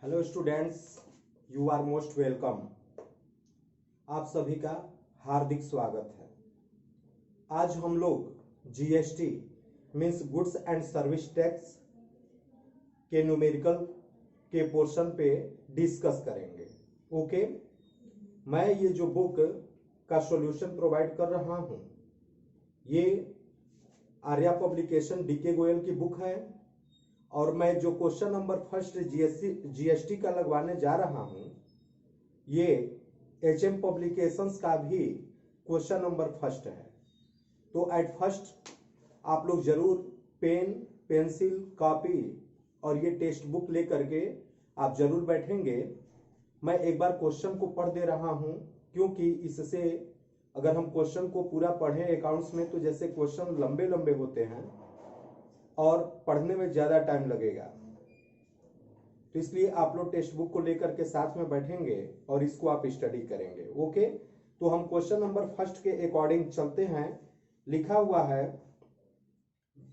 Hello students, you are most welcome. आप सभी का हार्दिक स्वागत है। आज हम लोग GST means goods and service tax के न्यूमेरिकल के पोर्शन पे डिस्कस करेंगे। ओके, मैं ये जो बुक का सॉल्यूशन प्रोवाइड कर रहा हूँ ये आर्या पब्लिकेशन डीके गोयल की बुक है और मैं जो क्वेश्चन नंबर फर्स्ट जीएसटी का लगवाने जा रहा हूं ये एचएम पब्लिकेशंस का भी क्वेश्चन नंबर फर्स्ट है। तो एट फर्स्ट आप लोग जरूर पेन, पेंसिल, कॉपी और ये टेक्स्ट बुक लेकर के आप जरूर बैठेंगे। मैं एक बार क्वेश्चन को पढ़ दे रहा हूं क्योंकि इससे अगर हम क्वेश्चन को पूरा पढ़ें अकाउंट्स में तो जैसे क्वेश्चन लंबे लंबे होते हैं और पढ़ने में ज्यादा टाइम लगेगा, तो इसलिए आप लोग टेक्स्ट बुक को लेकर के साथ में बैठेंगे और इसको आप स्टडी करेंगे। ओके, तो हम क्वेश्चन नंबर फर्स्ट के अकॉर्डिंग चलते हैं। लिखा हुआ है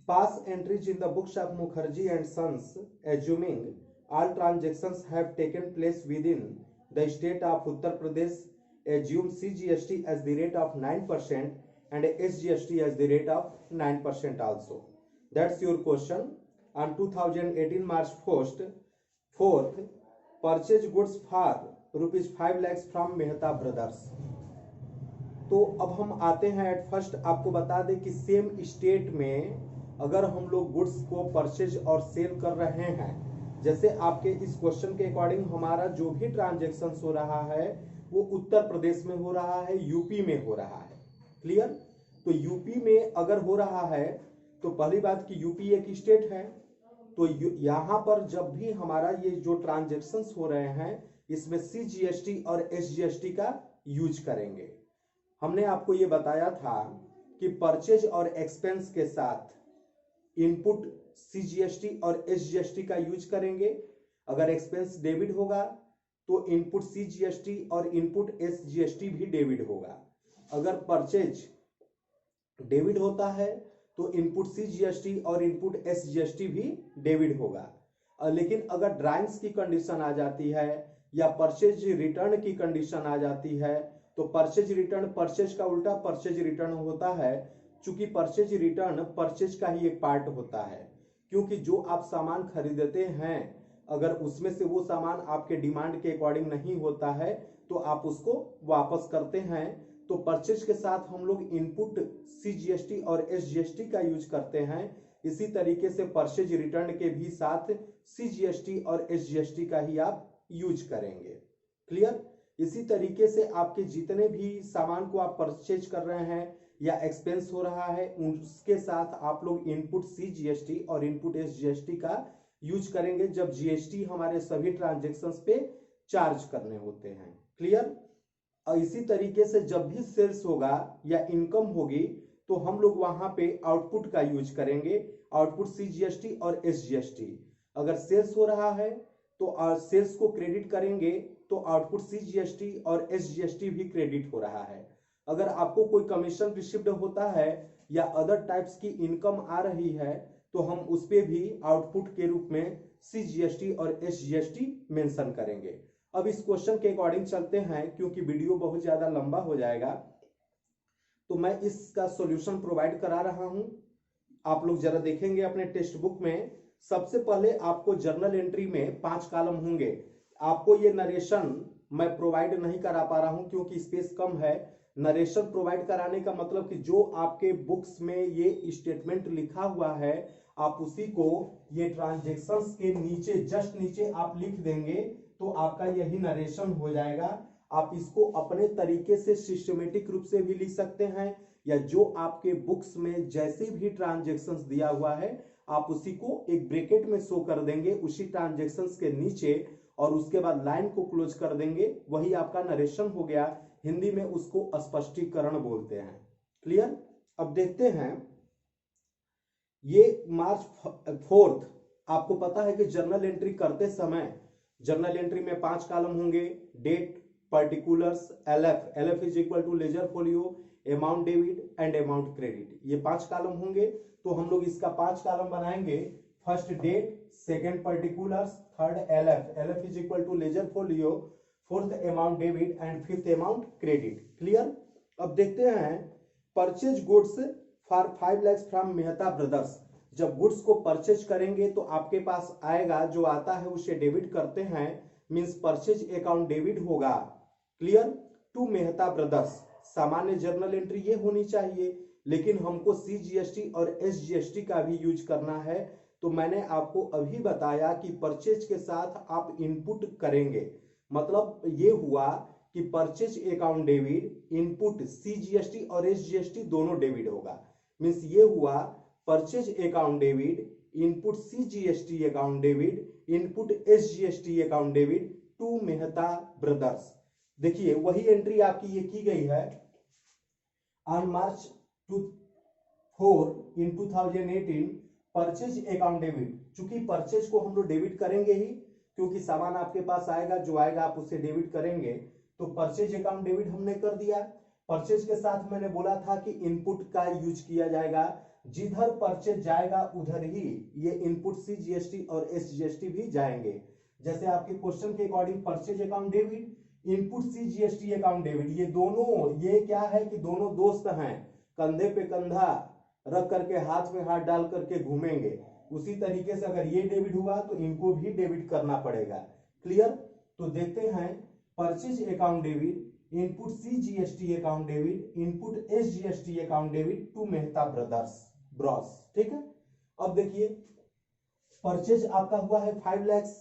pass entries in the books of Mukherjee and sons assuming all transactions have taken place within the state of Uttar Pradesh assume CGST as the rate of 9% and SGST as the rate of 9% also. That's your question. On 2018 March 4th, purchase goods for ₹5 lakhs from Mehta Brothers. तो अब हम आते हैं at first आपको बता दें कि same state में अगर हम लोग गुड्स को परचेज और सेल कर रहे हैं, जैसे आपके इस क्वेश्चन के अकॉर्डिंग हमारा जो भी ट्रांजेक्शन हो रहा है वो उत्तर प्रदेश में हो रहा है, यूपी में हो रहा है। क्लियर? तो यूपी में अगर हो रहा है तो पहली बात कि यूपी एक स्टेट है, तो यहां पर जब भी हमारा ये जो ट्रांजेक्शन्स हो रहे हैं इसमें CGST और SGST का यूज करेंगे। हमने आपको ये बताया था कि परचेज और एक्सपेंस के साथ इनपुट CGST और SGST का यूज करेंगे। अगर एक्सपेंस डेबिट होगा तो इनपुट CGST और इनपुट SGST भी डेबिट होगा। अगर परचेज डेबिट होता है तो इनपुट CGST और इनपुट SGST भी डेबिट होगा। लेकिन अगर ड्राइंग्स की कंडीशन आ जाती है या परचेज रिटर्न की कंडीशन आ जाती है तो परचेज रिटर्न परचेज का उल्टा परचेज रिटर्न होता है। चूंकि परचेज रिटर्न परचेज का ही एक पार्ट होता है, क्योंकि जो आप सामान खरीदते हैं अगर उसमें से वो सामान आपके डिमांड के अकॉर्डिंग नहीं होता है तो आप उसको वापस करते हैं। तो परचेज के साथ हम लोग इनपुट CGST और SGST का यूज करते हैं। इसी तरीके से परचेज रिटर्न के भी साथ CGST और SGST का ही आप यूज करेंगे। क्लियर? इसी तरीके से आपके जितने भी सामान को आप परचेज कर रहे हैं या एक्सपेंस हो रहा है उसके साथ आप लोग इनपुट CGST और इनपुट SGST का यूज करेंगे जब GST हमारे सभी ट्रांजेक्शन्स पे चार्ज करने होते हैं। क्लियर? और इसी तरीके से जब भी सेल्स होगा या इनकम होगी तो हम लोग वहां पे आउटपुट का यूज करेंगे, आउटपुट CGST और SGST। अगर सेल्स हो रहा है तो सेल्स को क्रेडिट करेंगे तो आउटपुट CGST और SGST भी क्रेडिट हो रहा है। अगर आपको कोई कमीशन रिसीव्ड होता है या अदर टाइप्स की इनकम आ रही है तो हम उस पे भी आउटपुट के रूप में CGST और SGST मेंशन करेंगे। अब इस क्वेश्चन के अकॉर्डिंग चलते हैं क्योंकि वीडियो बहुत ज्यादा लंबा हो जाएगा, तो मैं इसका सॉल्यूशन प्रोवाइड करा रहा हूं। आप लोग जरा देखेंगे अपने टेक्स्ट बुक में। सबसे पहले आपको जर्नल एंट्री में 5 कॉलम होंगे। आपको ये नरेशन मैं प्रोवाइड नहीं करा पा रहा हूं क्योंकि स्पेस कम है। नरेशन प्रोवाइड कराने का मतलब कि जो आपके बुक्स में ये स्टेटमेंट लिखा हुआ है आप उसी को ये ट्रांजेक्शन्स के नीचे जस्ट नीचे आप लिख देंगे तो आपका यही नरेशन हो जाएगा। आप इसको अपने तरीके से सिस्टमेटिक रूप से भी लिख सकते हैं या जो आपके बुक्स में जैसे भी ट्रांजेक्शन्स दिया हुआ है आप उसी को एक ब्रैकेट में शो कर देंगे उसी ट्रांजेक्शन्स के नीचे और उसके बाद लाइन को क्लोज कर देंगे, वही आपका नरेशन हो गया। हिंदी में उसको स्पष्टीकरण बोलते हैं। क्लियर? अब देखते हैं ये March 4th आपको पता है कि जर्नल एंट्री करते समय जर्नल एंट्री में 5 कॉलम होंगे। Date, particulars, LF is equal to ledger folio, amount debit and amount credit, ये 5 कॉलम होंगे। तो हम लोग इसका 5 कॉलम बनाएंगे first date, second particulars, third LF is equal to ledger folio, fourth amount debit and fifth amount credit. Clear. अब देखते हैं purchase goods for 5 lakhs from Mehta Brothers. जब गुड्स को परचेज करेंगे तो आपके पास आएगा, जो आता है उसे डेबिट करते हैं, मींस परचेज अकाउंट डेबिट होगा। क्लियर। टू मेहता ब्रदर्स, सामान्य जर्नल एंट्री ये होनी चाहिए, लेकिन हमको CGST और SGST का भी यूज करना है। तो मैंने आपको अभी बताया कि परचेज के साथ आप इनपुट करेंगे, मतलब ये हुआ कि purchase account debit, input CGST और SGST दोनों डेबिट होगा। मींस ये हुआ purchase account debit, input CGST account debit, input SGST account debit to Mehta Brothers. देखिए वही एंट्री आपकी ये की गई है on March 4 in 2018 purchase account debit. चूंकि परचेज को हम लोग डेबिट करेंगे ही, क्योंकि सामान आपके पास आएगा, जो आएगा आप उसे डेबिट करेंगे, तो परचेज अकाउंट डेबिट हमने कर दिया। परचेज के साथ मैंने बोला था कि इनपुट का यूज किया जाएगा, जिधर परचेज जाएगा उधर ही ये इनपुट CGST और SGST भी जाएंगे। जैसे आपके क्वेश्चन के according purchase account debit, input CGST account debit, ये दोनों, ये क्या है कि दोनों दोस्त हैं, कंधे पे कंधा रख करके हाथ में हाथ डाल करके घूमेंगे। उसी तरीके से अगर ये डेबिट हुआ तो इनको भी डेबिट करना पड़ेगा। क्लियर। तो देखते हैं purchase account debit, input CGST account debit, input SGST account debit to Mehta Brothers bros. ठीक है। अब देखिए परचेज आपका हुआ है 5 lakhs,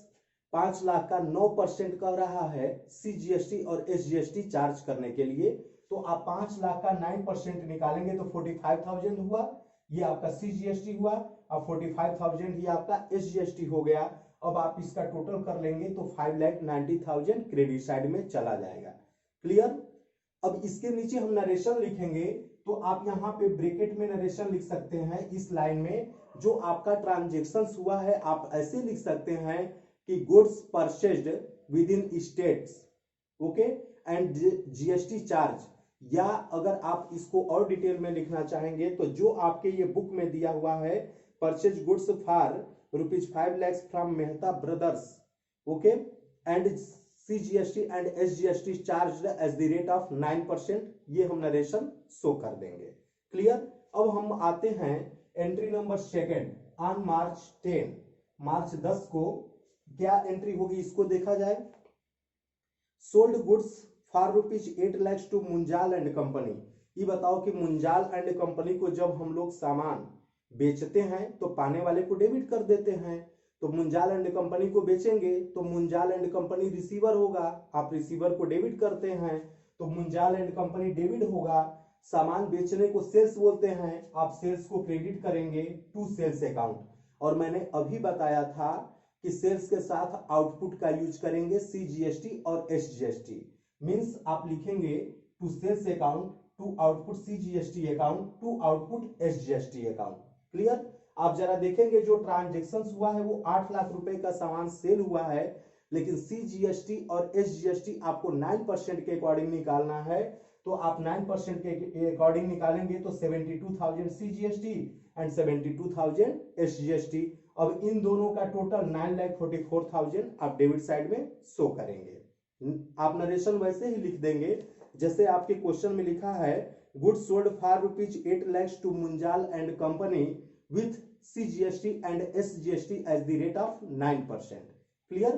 5 लाख का 9% कह रहा है CGST और SGST चार्ज करने के लिए। तो आप 5 लाख का 9% निकालेंगे तो 45,000 हुआ, ये आपका CGST हुआ, अब 45,000 ही आपका SGST हो गया। अब आप इसका टोटल कर लेंगे तो 5,90,000 क्रेडिट साइड में चला जाएगा। क्लियर। अब इसके नीचे हम नरेशन लिखेंगे, तो आप यहाँ पे ब्रैकेट में नरेशन लिख सकते हैं। इस लाइन में जो आपका ट्रांजेक्शन हुआ है आप ऐसे लिख सकते हैं कि goods purchased with in states, okay, and GST charge. या अगर आप इसको और डिटेल में लिखना चाहेंगे तो जो आपके ये बुक में दिया हुआ है, purchase goods for ₹5 lakhs from Mehta Brothers, okay, and CGST and SGST charge as the rate of 9%, ये हम नरेशन शो कर देंगे। क्लियर। अब हम आते हैं entry number second on March 10 को क्या एंट्री होगी इसको देखा जाए। Sold goods for ₹8 lakhs to Munjal and Company. ये बताओ कि मुंजाल एंड कंपनी को जब हम लोग सामान बेचते हैं तो पाने वाले को डेबिट कर देते हैं, तो मुंजाल एंड कंपनी को बेचेंगे तो मुंजाल एंड कंपनी रिसीवर होगा, आप रिसीवर को डेबिट करते हैं तो मुंजाल एंड कंपनी डेबिट होगा। सामान बेचने को सेल्स बोलते हैं, आप सेल्स को क्रेडिट करेंगे टू सेल्स अकाउंट। और मैंने अभी बताया था कि सेल्स के साथ आउटपुट का यूज करेंगे CGST और SGST। मींस आप लिखेंगे to sales account, to output CGST account, to output SGST account. Clear. आप जरा देखेंगे जो ट्रांजेक्शन हुआ है वो 8 लाख रुपए का सामान सेल हुआ है, लेकिन CGST और SGST आपको 9% के अकॉर्डिंग निकालना है। तो आप 9% के अकॉर्डिंग निकालेंगे तो 72,000 CGST एंड 72,000 SGST। अब इन दोनों का टोटल 9,44,000 आप डेबिट साइड में शो करेंगे। आप नरेशन वैसे ही लिख देंगे जैसे आपके क्वेश्चन में लिखा है, goods sold for ₹8 lakhs to Munjal and Company with CGST and SGST as the rate of 9%. Clear?